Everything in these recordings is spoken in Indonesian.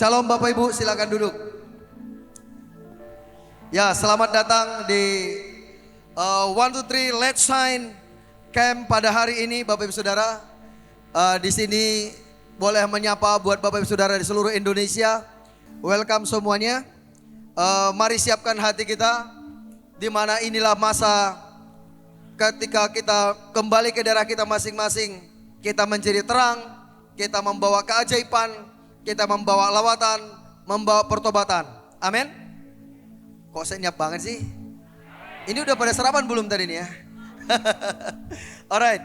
Shalom Bapak Ibu, silakan duduk. Ya, selamat datang di 1, 2, 3 Let's Shine Camp pada hari ini Bapak Ibu Saudara. Di sini boleh menyapa buat Bapak Ibu Saudara di seluruh Indonesia. Welcome semuanya. Mari siapkan hati kita, di mana inilah masa ketika kita kembali ke daerah kita masing-masing. Kita menjadi terang, kita membawa keajaiban, kita membawa lawatan, membawa pertobatan. Amin. Kok senyap banget sih? Ini udah pada sarapan belum tadi nih ya? Alright.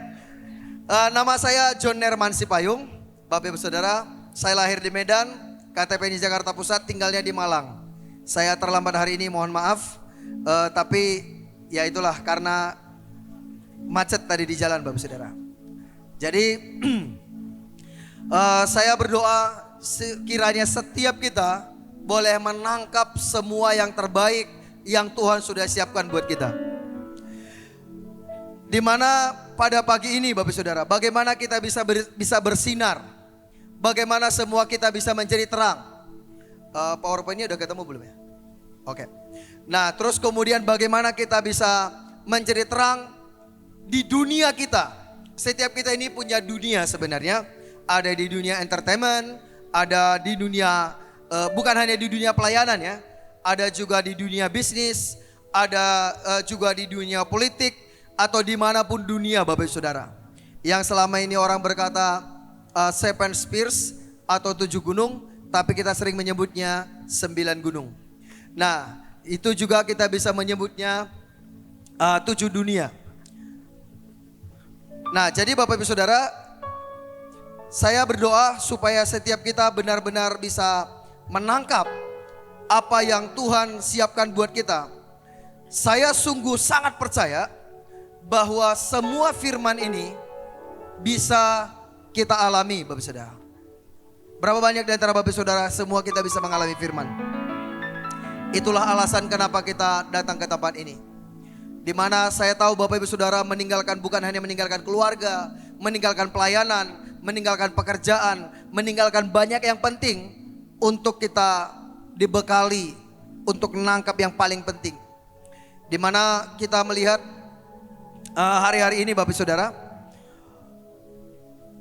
Nama saya John Nerman Sipayung. Bapak Ibu Saudara, saya lahir di Medan, KTP di Jakarta Pusat, tinggalnya di Malang. Saya terlambat hari ini, mohon maaf. Tapi ya itulah karena macet tadi di jalan Bapak Ibu Saudara. Jadi saya berdoa sekiranya setiap kita boleh menangkap semua yang terbaik yang Tuhan sudah siapkan buat kita. Dimana pada pagi ini Bapak Saudara, bagaimana kita bisa bersinar, bagaimana semua kita bisa menjadi terang. PowerPoint-nya udah ketemu belum ya? Oke. Nah, terus kemudian bagaimana kita bisa menjadi terang di dunia kita. Setiap kita ini punya dunia sebenarnya. Ada di dunia entertainment, ada di dunia, bukan hanya di dunia pelayanan ya. Ada juga di dunia bisnis, ada juga di dunia politik, atau dimanapun dunia Bapak Saudara. Yang selama ini orang berkata 7 spheres atau 7 gunung, tapi kita sering menyebutnya 9 gunung. Nah, itu juga kita bisa menyebutnya 7 dunia. Nah, jadi Bapak Ibu Saudara, saya berdoa supaya setiap kita benar-benar bisa menangkap apa yang Tuhan siapkan buat kita. Saya sungguh sangat percaya bahwa semua firman ini bisa kita alami Bapak Saudara. Berapa banyak di antara Bapak Saudara semua kita bisa mengalami firman? Itulah alasan kenapa kita datang ke tempat ini. Di mana saya tahu Bapak Ibu Saudara meninggalkan, bukan hanya meninggalkan keluarga, meninggalkan pelayanan, meninggalkan pekerjaan, meninggalkan banyak yang penting untuk kita dibekali untuk menangkap yang paling penting. Di mana kita melihat hari-hari ini Bapak Saudara,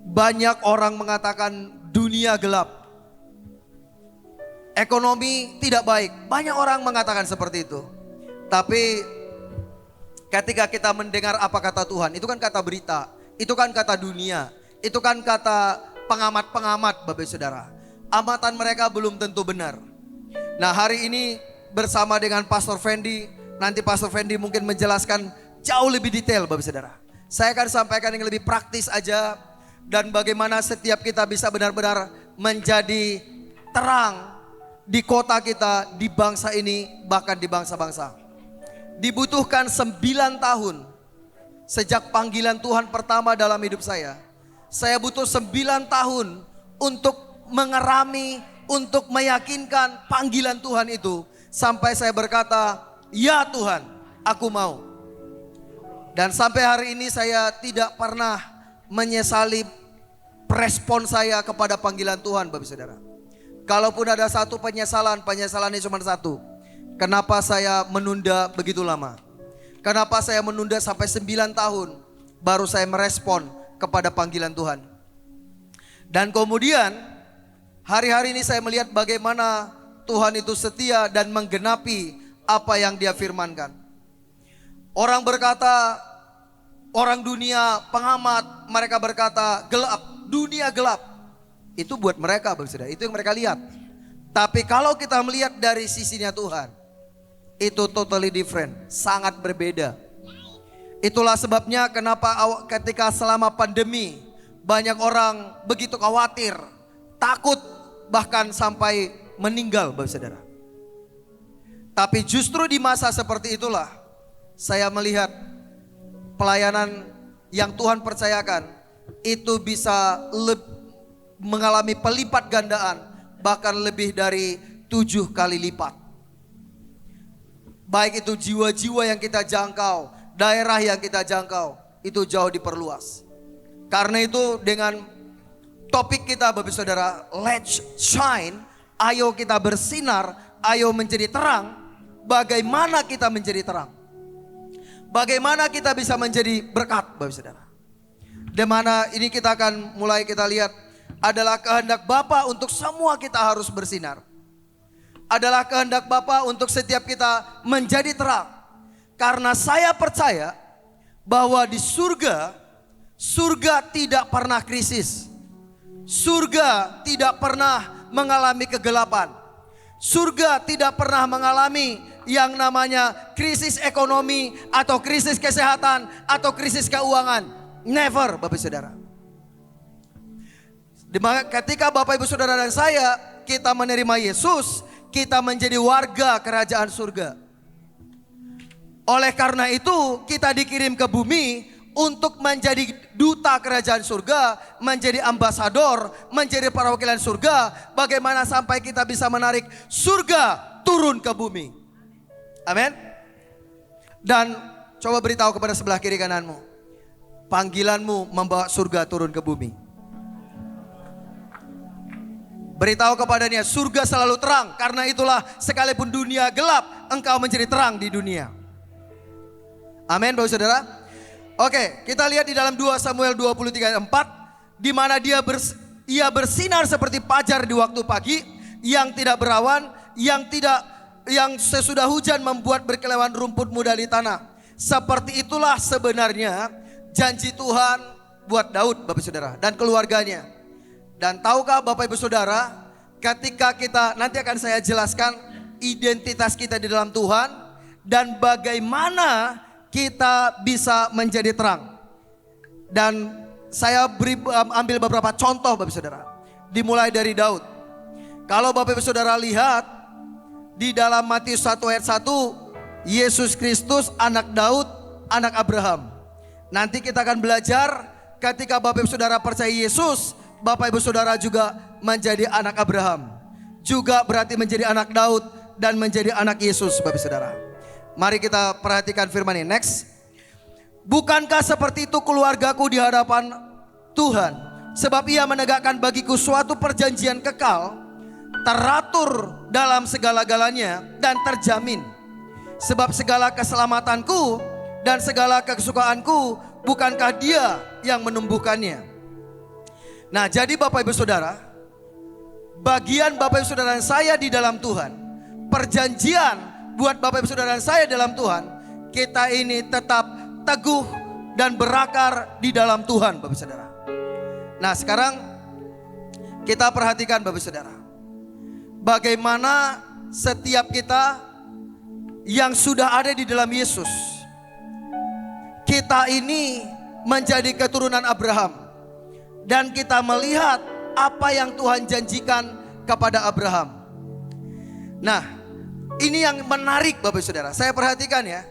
banyak orang mengatakan dunia gelap, ekonomi tidak baik. Banyak orang mengatakan seperti itu. Tapi ketika kita mendengar apa kata Tuhan, itu kan kata berita, itu kan kata dunia, itu kan kata pengamat-pengamat Bapak Saudara. Amatan mereka belum tentu benar. Nah, hari ini bersama dengan Pastor Fendi, nanti Pastor Fendi mungkin menjelaskan jauh lebih detail Bapak Saudara. Saya akan sampaikan yang lebih praktis aja, dan bagaimana setiap kita bisa benar-benar menjadi terang di kota kita, di bangsa ini, bahkan di bangsa-bangsa. Dibutuhkan 9 tahun sejak panggilan Tuhan pertama dalam hidup saya. Saya butuh 9 tahun untuk mengerami, untuk meyakinkan panggilan Tuhan itu. Sampai saya berkata, ya Tuhan, aku mau. Dan sampai hari ini saya tidak pernah menyesali respon saya kepada panggilan Tuhan Bapak Saudara. Kalaupun ada satu penyesalannya cuma satu. Kenapa saya menunda begitu lama? Kenapa saya menunda sampai 9 tahun baru saya merespon kepada panggilan Tuhan. Dan kemudian hari-hari ini saya melihat bagaimana Tuhan itu setia dan menggenapi apa yang Dia firmankan. Orang berkata, orang dunia, pengamat, mereka berkata gelap, dunia gelap. Itu buat mereka Bapak Saudara, itu yang mereka lihat. Tapi kalau kita melihat dari sisinya Tuhan, itu totally different, sangat berbeda. Itulah sebabnya kenapa ketika selama pandemi banyak orang begitu khawatir, takut, bahkan sampai meninggal Bapak Saudara. Tapi justru di masa seperti itulah saya melihat pelayanan yang Tuhan percayakan itu bisa mengalami pelipat gandaan, bahkan lebih dari 7 kali lipat. Baik itu jiwa-jiwa yang kita jangkau, daerah yang kita jangkau, itu jauh diperluas. Karena itu dengan topik kita Bapak Saudara, Let's Shine, Ayo kita bersinar, ayo menjadi terang. Bagaimana kita menjadi terang? Bagaimana kita bisa menjadi berkat, Bapak Saudara? Dimana ini kita akan mulai kita lihat adalah kehendak Bapa untuk semua kita harus bersinar. Adalah kehendak Bapa untuk setiap kita menjadi terang. Karena saya percaya bahwa di surga, surga tidak pernah krisis. Surga tidak pernah mengalami kegelapan. Surga tidak pernah mengalami yang namanya krisis ekonomi atau krisis kesehatan atau krisis keuangan. Never, Bapak Saudara. Ketika Bapak Ibu Saudara dan saya kita menerima Yesus, kita menjadi warga kerajaan surga. Oleh karena itu kita dikirim ke bumi untuk menjadi duta kerajaan surga, menjadi ambasador, menjadi perwakilan surga. Bagaimana sampai kita bisa menarik surga turun ke bumi. Amin. Dan coba beritahu kepada sebelah kiri kananmu, panggilanmu membawa surga turun ke bumi. Beritahu kepadanya, surga selalu terang. Karena itulah sekalipun dunia gelap, engkau menjadi terang di dunia. Amin, Bapak Saudara. Oke, kita lihat di dalam 2 Samuel 23 ayat 4, di mana ia bersinar seperti fajar di waktu pagi, yang tidak berawan, yang sesudah hujan membuat berkilauan rumput muda di tanah. Seperti itulah sebenarnya janji Tuhan buat Daud, Bapak Saudara, dan keluarganya. Dan tahukah Bapak Ibu Saudara, ketika kita nanti akan saya jelaskan identitas kita di dalam Tuhan dan bagaimana kita bisa menjadi terang. Dan saya ambil beberapa contoh Bapak Saudara. Dimulai dari Daud. Kalau Bapak Ibu Saudara lihat di dalam Matius 1 ayat 1, Yesus Kristus anak Daud, anak Abraham. Nanti kita akan belajar ketika Bapak Ibu Saudara percaya Yesus, Bapak Ibu Saudara juga menjadi anak Abraham. Juga berarti menjadi anak Daud dan menjadi anak Yesus, Bapak Ibu Saudara. Mari kita perhatikan firman ini. Next. Bukankah seperti itu keluargaku di hadapan Tuhan? Sebab ia menegakkan bagiku suatu perjanjian kekal, teratur dalam segala-galanya dan terjamin. Sebab segala keselamatanku dan segala kesukaanku, bukankah dia yang menumbuhkannya? Nah, jadi Bapak Ibu Saudara, bagian Bapak Ibu Saudara dan saya di dalam Tuhan, perjanjian buat Bapak Ibu Saudara dan saya dalam Tuhan, kita ini tetap teguh dan berakar di dalam Tuhan, Bapak Saudara. Nah, sekarang kita perhatikan Bapak Saudara, bagaimana setiap kita yang sudah ada di dalam Yesus, kita ini menjadi keturunan Abraham. Dan kita melihat apa yang Tuhan janjikan kepada Abraham. Nah, ini yang menarik Bapak Saudara. Saya perhatikan ya,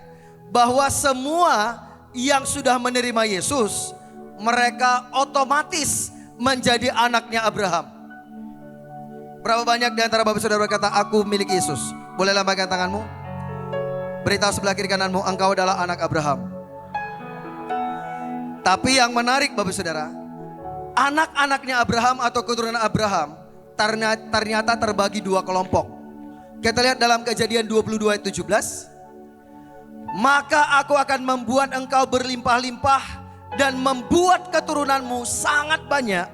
bahwa semua yang sudah menerima Yesus, mereka otomatis menjadi anaknya Abraham. Berapa banyak di antara Bapak Saudara berkata, aku milik Yesus? Boleh lambaikan tanganmu. Beritahu sebelah kiri kananmu, engkau adalah anak Abraham. Tapi yang menarik Bapak Saudara, anak-anaknya Abraham atau keturunan Abraham ternyata terbagi dua kelompok. Kita lihat dalam Kejadian 22 ayat 17. Maka aku akan membuat engkau berlimpah-limpah dan membuat keturunanmu sangat banyak,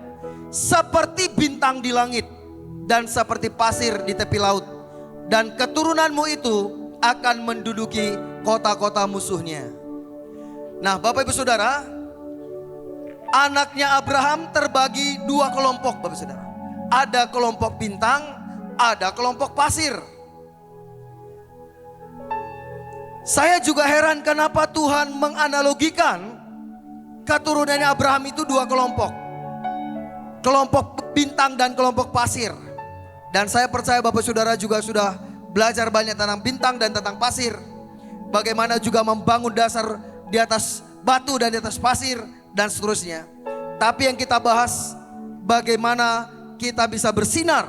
seperti bintang di langit dan seperti pasir di tepi laut. Dan keturunanmu itu akan menduduki kota-kota musuhnya. Nah, Bapak Ibu Saudara, anaknya Abraham terbagi dua kelompok Bapak Saudara. Ada kelompok bintang, ada kelompok pasir. Saya juga heran kenapa Tuhan menganalogikan keturunannya Abraham itu dua kelompok. Kelompok bintang dan kelompok pasir. Dan saya percaya Bapak Saudara juga sudah belajar banyak tentang bintang dan tentang pasir. Bagaimana juga membangun dasar di atas batu dan di atas pasir dan seterusnya. Tapi yang kita bahas, bagaimana kita bisa bersinar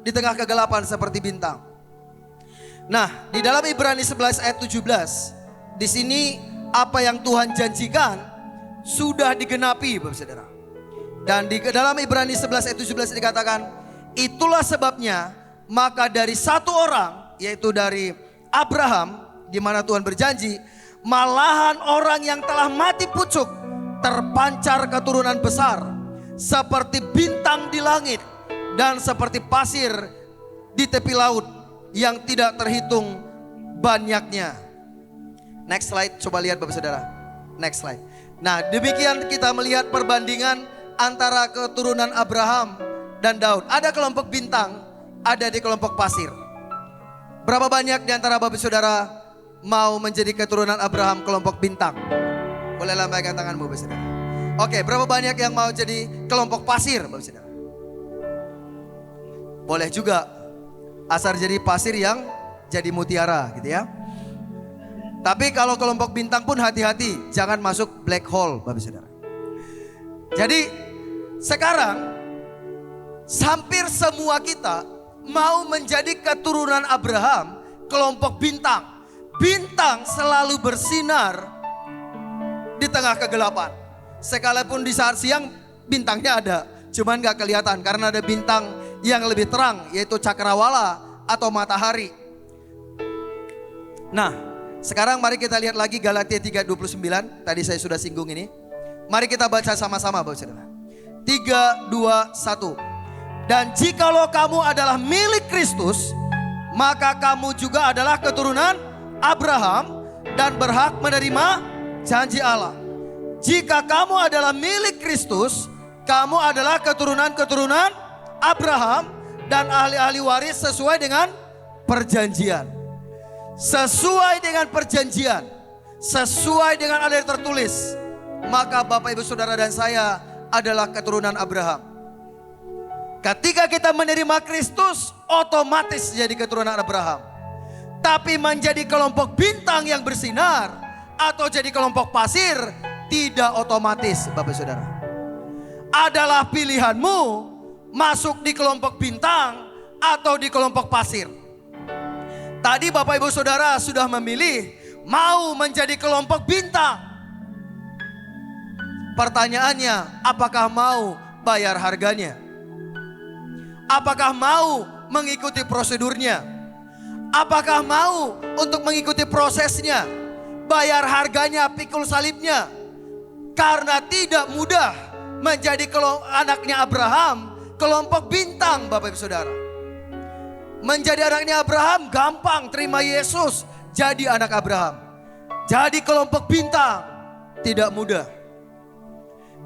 di tengah kegelapan seperti bintang. Nah, di dalam Ibrani 11 ayat 17, di sini apa yang Tuhan janjikan sudah digenapi Bapak Saudara. Dan di dalam Ibrani 11 ayat 17 dikatakan, itulah sebabnya maka dari satu orang, yaitu dari Abraham, di mana Tuhan berjanji, malahan orang yang telah mati pucuk terpancar keturunan besar, seperti bintang di langit dan seperti pasir di tepi laut yang tidak terhitung banyaknya. Next slide, coba lihat Bapak Saudara. Next slide. Nah, demikian kita melihat perbandingan antara keturunan Abraham dan Daud. Ada kelompok bintang, ada di kelompok pasir. Berapa banyak di antara Bapak Saudara mau menjadi keturunan Abraham kelompok bintang? Boleh lambaikan tanganmu Bapak Saudara. Oke, berapa banyak yang mau jadi kelompok pasir Bapak Saudara? Boleh juga. Asal jadi pasir yang jadi mutiara gitu ya. Tapi kalau kelompok bintang pun hati-hati, jangan masuk black hole Bapak Saudara. Jadi sekarang hampir semua kita mau menjadi keturunan Abraham, kelompok bintang. Bintang selalu bersinar di tengah kegelapan. Sekalipun di saat siang bintangnya ada, cuman gak kelihatan karena ada bintang yang lebih terang, yaitu cakrawala atau matahari. Nah, sekarang mari kita lihat lagi Galatia 3:29. Tadi saya sudah singgung ini. Mari kita baca sama-sama Bapak Saudara. 3, 2, 1. Dan jikalau kamu adalah milik Kristus, maka kamu juga adalah keturunan Abraham dan berhak menerima janji Allah. Jika kamu adalah milik Kristus, kamu adalah keturunan-keturunan Abraham dan ahli-ahli waris sesuai dengan perjanjian. Sesuai dengan perjanjian, sesuai dengan ada yang tertulis, maka Bapak Ibu Saudara dan saya adalah keturunan Abraham. Ketika kita menerima Kristus, otomatis jadi keturunan Abraham. Tapi menjadi kelompok bintang yang bersinar atau jadi kelompok pasir tidak otomatis Bapak Saudara. Adalah pilihanmu masuk di kelompok bintang atau di kelompok pasir. Tadi Bapak Ibu Saudara sudah memilih mau menjadi kelompok bintang. Pertanyaannya, apakah mau bayar harganya? Apakah mau mengikuti prosedurnya? Apakah mau untuk mengikuti prosesnya? Bayar harganya, pikul salibnya. Karena tidak mudah menjadi anaknya Abraham, kelompok bintang Bapak Ibu Saudara. Menjadi anaknya Abraham gampang, terima Yesus jadi anak Abraham. Jadi kelompok bintang tidak mudah.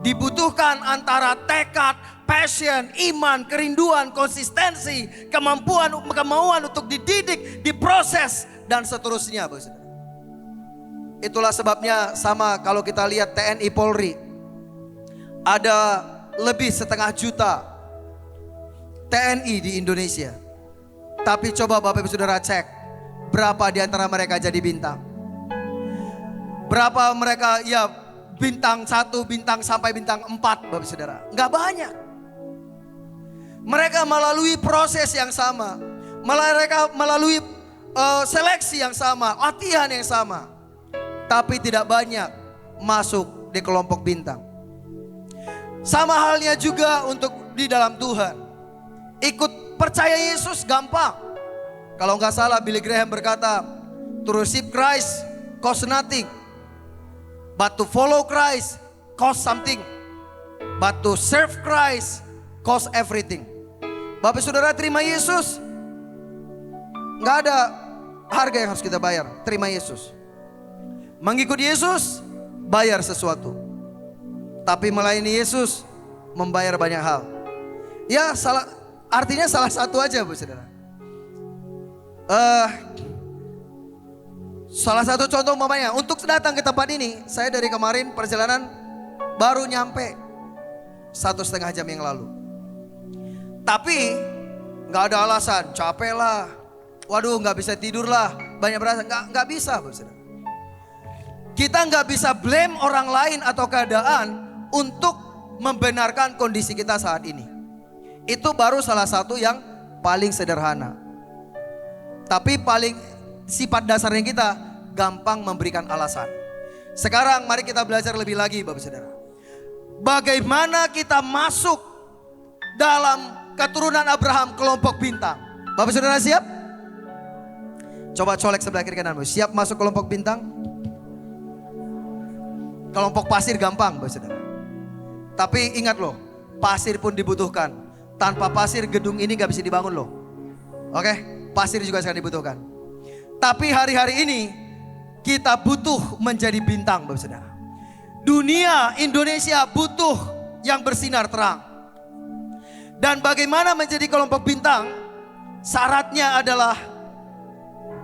Dibutuhkan antara tekad, passion, iman, kerinduan, konsistensi, kemauan untuk dididik, diproses dan seterusnya Bapak Saudara. Itulah sebabnya sama kalau kita lihat TNI Polri, ada lebih 1,5 juta TNI di Indonesia. Tapi coba Bapak Ibu Saudara cek, berapa di antara mereka jadi bintang? Berapa mereka ya bintang 1, bintang sampai bintang 4 Bapak Saudara? Enggak banyak. Mereka melalui proses yang sama. Mereka melalui seleksi yang sama, latihan yang sama. Tapi tidak banyak masuk di kelompok bintang. Sama halnya juga untuk di dalam Tuhan. Ikut percaya Yesus gampang. Kalau nggak salah Billy Graham berkata, to receive Christ cost nothing, but to follow Christ cost something, but to serve Christ cost everything. Bapak Saudara terima Yesus, nggak ada harga yang harus kita bayar. Terima Yesus. Mengikuti Yesus bayar sesuatu. Tapi melayani Yesus membayar banyak hal. Ya artinya salah satu aja Bu Saudara. Salah satu contoh umpamanya, untuk datang ke tempat ini, saya dari kemarin perjalanan baru nyampe 1,5 jam yang lalu. Tapi gak ada alasan, capek lah, waduh gak bisa tidur lah, banyak berasa, gak bisa Bu Saudara. Kita gak bisa blame orang lain atau keadaan untuk membenarkan kondisi kita saat ini. Itu baru salah satu yang paling sederhana. Tapi paling sifat dasarnya kita gampang memberikan alasan. Sekarang mari kita belajar lebih lagi Bapak Saudara. Bagaimana kita masuk dalam keturunan Abraham kelompok bintang. Bapak Saudara siap? Coba colek sebelah kiri kananmu. Siap masuk kelompok bintang? Kelompok pasir gampang Bapak Saudara. Tapi ingat loh, pasir pun dibutuhkan. Tanpa pasir gedung ini gak bisa dibangun loh. Oke, pasir juga sangat dibutuhkan. Tapi hari-hari ini kita butuh menjadi bintang Bapak Saudara. Dunia Indonesia butuh yang bersinar terang. Dan bagaimana menjadi kelompok bintang? Syaratnya adalah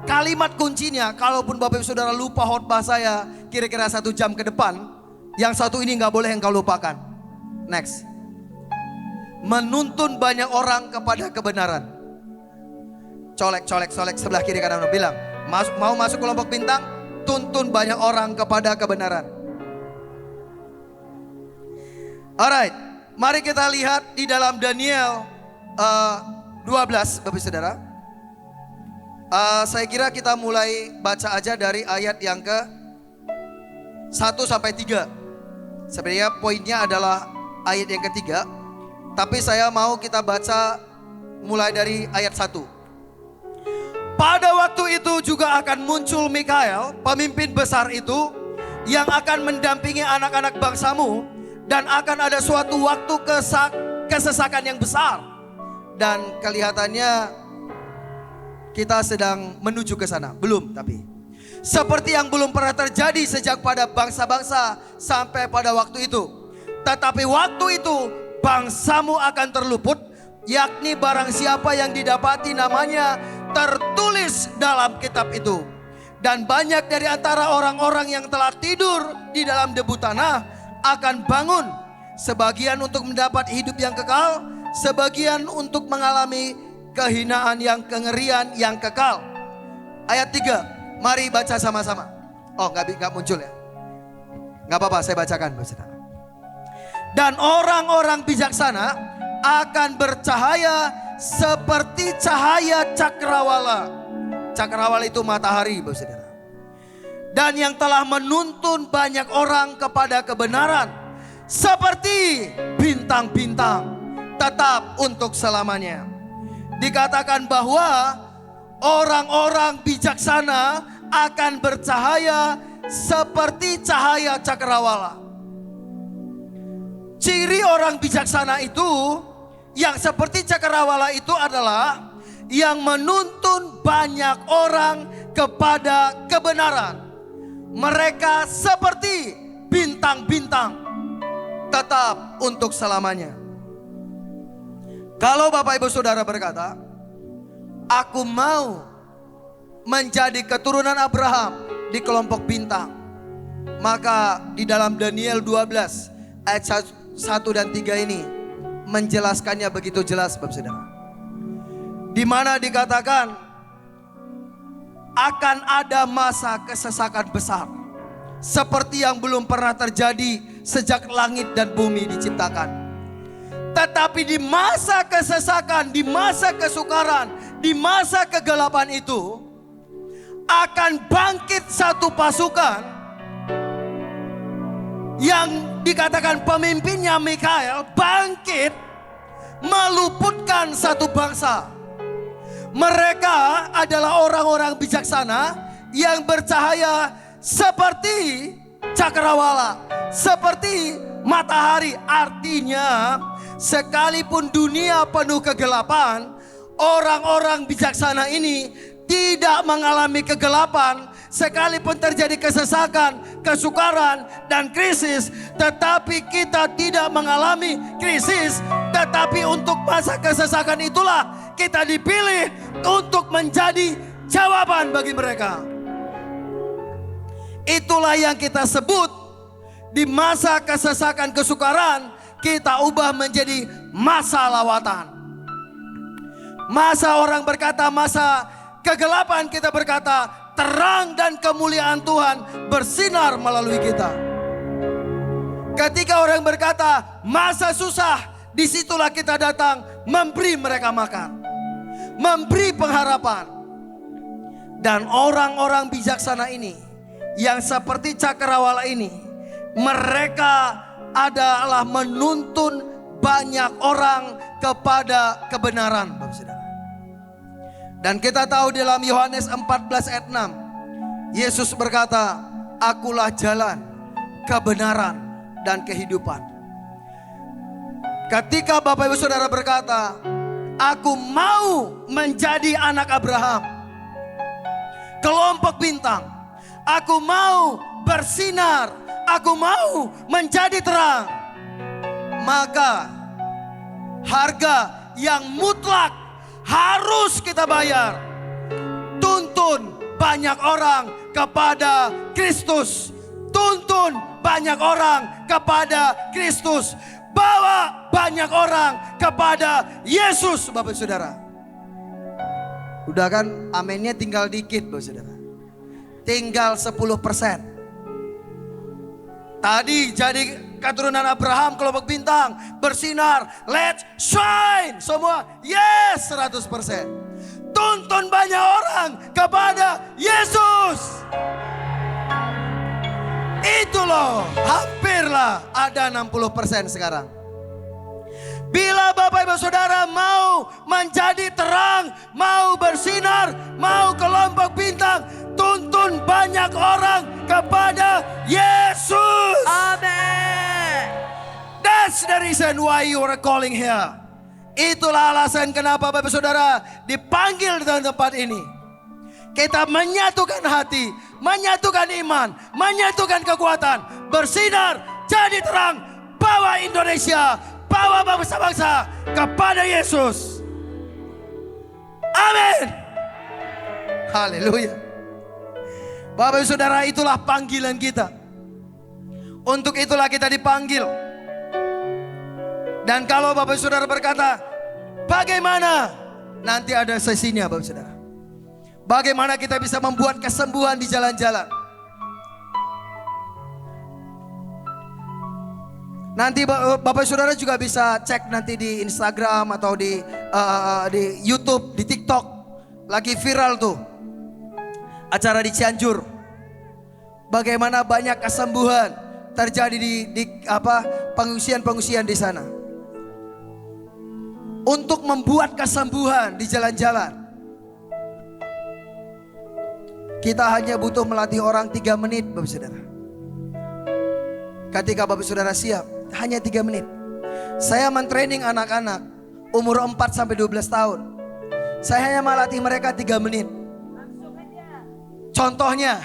kalimat kuncinya. Kalaupun Bapak Ibu Saudara lupa khotbah saya kira-kira 1 jam ke depan, yang satu ini gak boleh engkau lupakan. Next. Menuntun banyak orang kepada kebenaran. Colek sebelah kiri kanan bilang, mau masuk kelompok bintang, tuntun banyak orang kepada kebenaran. Alright, mari kita lihat di dalam Daniel 12 Bapak Saudara. Saya kira kita mulai baca aja dari ayat yang ke 1 sampai 3. Sebenarnya poinnya adalah ayat yang ketiga, tapi saya mau kita baca mulai dari ayat 1. Pada waktu itu juga akan muncul Mikael, pemimpin besar itu, yang akan mendampingi anak-anak bangsamu, dan akan ada suatu waktu kesesakan yang besar. Dan kelihatannya kita sedang menuju ke sana. Belum tapi. Seperti yang belum pernah terjadi sejak pada bangsa-bangsa sampai pada waktu itu. Tetapi waktu itu bangsamu akan terluput, yakni barang siapa yang didapati namanya tertulis dalam kitab itu. Dan banyak dari antara orang-orang yang telah tidur di dalam debu tanah akan bangun, sebagian untuk mendapat hidup yang kekal, sebagian untuk mengalami kehinaan yang kengerian yang kekal. Ayat 3, mari baca sama-sama. Oh gak muncul ya? Gak apa-apa, saya bacakan Bapak Saudara. Dan orang-orang bijaksana akan bercahaya seperti cahaya cakrawala. Cakrawala itu matahari Bapak Saudara. Dan yang telah menuntun banyak orang kepada kebenaran seperti bintang-bintang, tetap untuk selamanya. Dikatakan bahwa orang-orang bijaksana akan bercahaya seperti cahaya cakrawala. Ciri orang bijaksana itu, yang seperti cakrawala itu adalah yang menuntun banyak orang kepada kebenaran. Mereka seperti bintang-bintang, tetap untuk selamanya. Kalau Bapak Ibu Saudara berkata, aku mau menjadi keturunan Abraham di kelompok bintang, maka di dalam Daniel 12 ayat 1 dan 3 ini menjelaskannya begitu jelas Bapak Saudara. Di mana dikatakan akan ada masa kesesakan besar seperti yang belum pernah terjadi sejak langit dan bumi diciptakan. Tetapi di masa kesesakan, di masa kesukaran, di masa kegelapan itu akan bangkit satu pasukan yang dikatakan pemimpinnya Mikael, bangkit meluputkan satu bangsa. Mereka adalah orang-orang bijaksana yang bercahaya seperti cakrawala, seperti matahari. Artinya sekalipun dunia penuh kegelapan, orang-orang bijaksana ini tidak mengalami kegelapan. Sekalipun terjadi kesesakan, kesukaran, dan krisis, tetapi kita tidak mengalami krisis. Tetapi untuk masa kesesakan itulah kita dipilih untuk menjadi jawaban bagi mereka. Itulah yang kita sebut di masa kesesakan, kesukaran, kita ubah menjadi masa lawatan. Masa orang berkata masa kegelapan, kita berkata terang dan kemuliaan Tuhan bersinar melalui kita. Ketika orang berkata masa susah, disitulah kita datang memberi mereka makan, memberi pengharapan. Dan orang-orang bijaksana ini, yang seperti cakrawala ini, mereka adalah menuntun banyak orang kepada kebenaran, Bapak Saudara. Dan kita tahu dalam Yohanes 14 ayat 6, Yesus berkata, akulah jalan, kebenaran, dan kehidupan. Ketika Bapak Ibu Saudara berkata, aku mau menjadi anak Abraham, kelompok bintang, aku mau bersinar, aku mau menjadi terang, maka harga yang mutlak harus kita bayar. Tuntun banyak orang kepada Kristus. Tuntun banyak orang kepada Kristus. Bawa banyak orang kepada Yesus, Bapak Saudara. Udah kan, amennya tinggal dikit, Bapak Saudara. Tinggal 10%. Tadi jadi keturunan Abraham, kelompok bintang, bersinar, let's shine. Semua yes 100%. Tuntun banyak orang kepada Yesus. Itu loh, hampirlah ada 60% sekarang. Bila Bapak Ibu Saudara mau menjadi terang, mau bersinar, mau kelompok bintang, tuntun banyak orang kepada Yesus. Amen. That's the reason why you are calling here. Itulah alasan kenapa Bapak Saudara dipanggil di tempat ini. Kita menyatukan hati, menyatukan iman, menyatukan kekuatan, bersinar, jadi terang, bawa Indonesia, bawa bangsa-bangsa kepada Yesus. Amin. Haleluya. Bapak Ibu Saudara, itulah panggilan kita. Untuk itulah kita dipanggil. Dan kalau Bapak Ibu Saudara berkata, bagaimana? Nanti ada sesinya Bapak Ibu Saudara. Bagaimana kita bisa membuat kesembuhan di jalan-jalan. Nanti Bapak Saudara juga bisa cek nanti di Instagram atau di YouTube, di TikTok. Lagi viral tuh. Acara di Cianjur. Bagaimana banyak kesembuhan terjadi di pengungsian-pengungsian di sana. Untuk membuat kesembuhan di jalan-jalan. Kita hanya butuh melatih orang 3 menit Bapak Saudara. Ketika Bapak Saudara siap, hanya 3 menit. Saya mentraining anak-anak umur 4 sampai 12 tahun. Saya hanya melatih mereka 3 menit. Contohnya,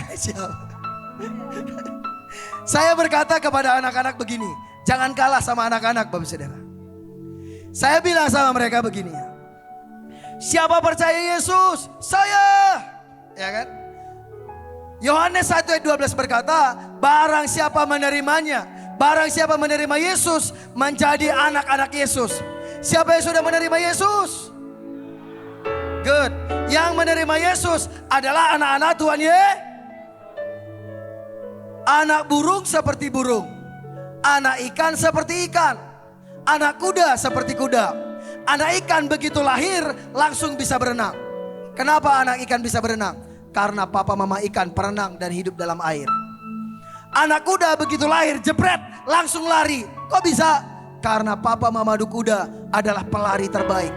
saya berkata kepada anak-anak begini, jangan kalah sama anak-anak Bapak Saudara. Saya bilang sama mereka begini, siapa percaya Yesus? Saya. Ya kan? Yohanes 1 ayat 12 berkata, barang siapa menerimanya, barang siapa menerima Yesus menjadi anak-anak Yesus. Siapa yang sudah menerima Yesus? Good. Yang menerima Yesus adalah anak-anak Tuhan Yesus. Anak burung seperti burung, anak ikan seperti ikan, anak kuda seperti kuda. Anak ikan begitu lahir langsung bisa berenang. Kenapa anak ikan bisa berenang? Karena papa mama ikan perenang dan hidup dalam air. Anak kuda begitu lahir jebret langsung lari. Kok bisa? Karena papa mama kuda adalah pelari terbaik.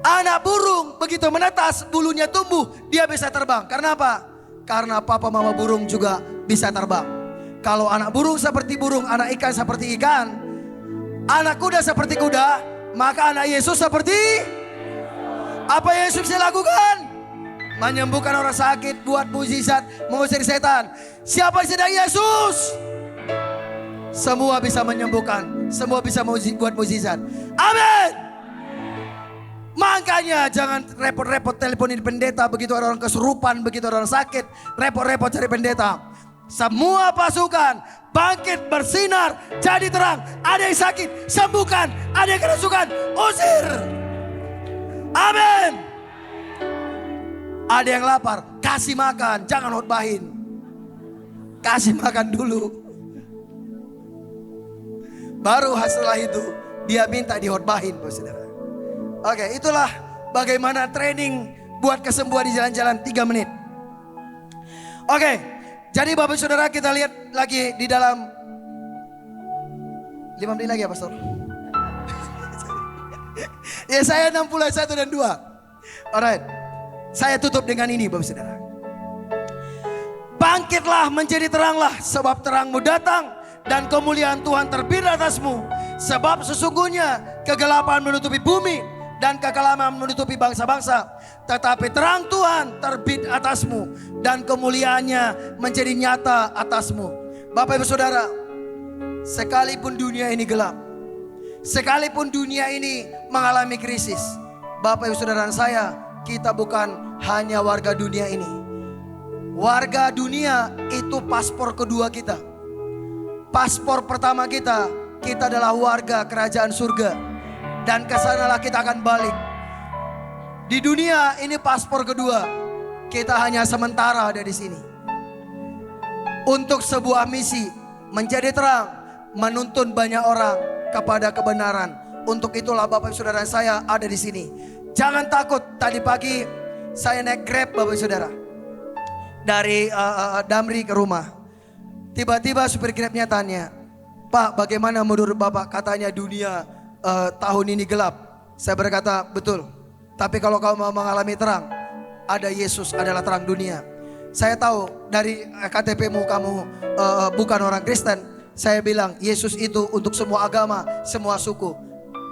Anak burung begitu menetas bulunya tumbuh dia bisa terbang. Karena apa? Karena papa mama burung juga bisa terbang. Kalau anak burung seperti burung, anak ikan seperti ikan, anak kuda seperti kuda, maka anak Yesus seperti apa yang Yesus bisa lakukan? Menyembuhkan orang sakit, buat mukjizat, mengusir setan. Siapa yang sedang Yesus? Semua bisa menyembuhkan, semua bisa buat mukjizat. Amin. Makanya jangan repot-repot teleponin pendeta begitu ada orang kesurupan, begitu ada orang sakit, repot-repot cari pendeta. Semua pasukan bangkit bersinar, jadi terang. Ada yang sakit, sembuhkan. Ada yang kerasukan, usir. Amin. Ada yang lapar, kasih makan, jangan khotbahin. Kasih makan dulu. Baru setelah itu dia minta dikhotbahin, Saudara. Oke, itulah bagaimana training buat kesembuhan di jalan-jalan 3 menit. Oke, jadi Bapak Saudara kita lihat lagi di dalam 5 menit lagi ya Pastor. Yesaya 60 ayat 1 dan 2. Alright. Saya tutup dengan ini Bapak Saudara. Bangkitlah menjadi teranglah, sebab terangmu datang dan kemuliaan Tuhan terbit atasmu. Sebab sesungguhnya kegelapan menutupi bumi dan kekelaman menutupi bangsa-bangsa. Tetapi terang Tuhan terbit atasmu dan kemuliaannya menjadi nyata atasmu. Bapak Ibu Saudara, sekalipun dunia ini gelap, sekalipun dunia ini mengalami krisis, Bapak Ibu Saudara dan saya, kita bukan hanya warga dunia ini. Warga dunia itu paspor kedua kita. Paspor pertama kita adalah warga kerajaan surga. Dan kesanalah kita akan balik. Di dunia ini paspor kedua, kita hanya sementara ada di sini. Untuk sebuah misi, menjadi terang, menuntun banyak orang kepada kebenaran. Untuk itulah Bapak Saudara saya ada di sini. Jangan takut, tadi pagi saya naik Grab Bapak Saudara. Dari Damri ke rumah. Tiba-tiba supir Grabnya tanya, Pak, bagaimana menurut Bapak? Katanya dunia tahun ini gelap. Saya berkata, betul. Tapi kalau kau mau mengalami terang, ada Yesus adalah terang dunia. Saya tahu dari KTP-mu kamu bukan orang Kristen. Saya bilang Yesus itu untuk semua agama, semua suku.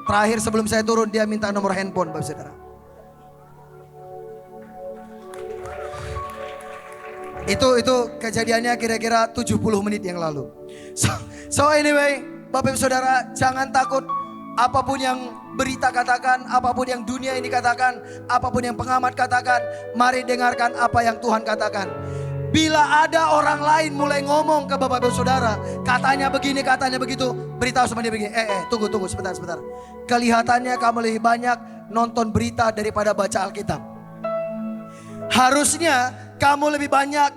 Terakhir sebelum saya turun dia minta nomor handphone Bapak Saudara. Itu kejadiannya kira-kira 70 menit yang lalu. So anyway, Bapak Ibu Saudara, jangan takut. Apapun yang berita katakan, apapun yang dunia ini katakan, apapun yang pengamat katakan, mari dengarkan apa yang Tuhan katakan. Bila ada orang lain mulai ngomong ke Bapak Ibu Saudara, katanya begini, katanya begitu, beritahu sama dia begini, tunggu sebentar. Kelihatannya kamu lebih banyak nonton berita daripada baca Alkitab. Harusnya kamu lebih banyak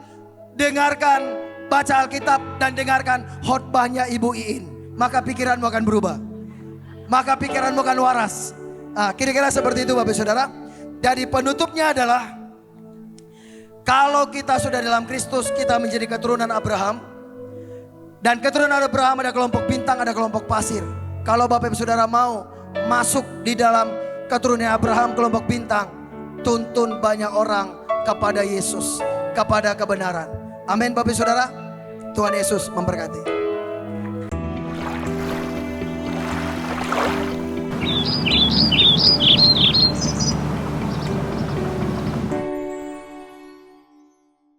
dengarkan, baca Alkitab dan dengarkan khotbahnya Ibu Iin. Maka pikiranmu akan berubah. Maka pikiranmu akan waras. Kira-kira seperti itu Bapak Saudara. Jadi penutupnya adalah, kalau kita sudah dalam Kristus, kita menjadi keturunan Abraham. Dan keturunan Abraham ada kelompok bintang, ada kelompok pasir. Kalau Bapak Ibu Saudara mau masuk di dalam keturunan Abraham, kelompok bintang, tuntun banyak orang kepada Yesus, kepada kebenaran. Amin Bapak Ibu Saudara. Tuhan Yesus memberkati.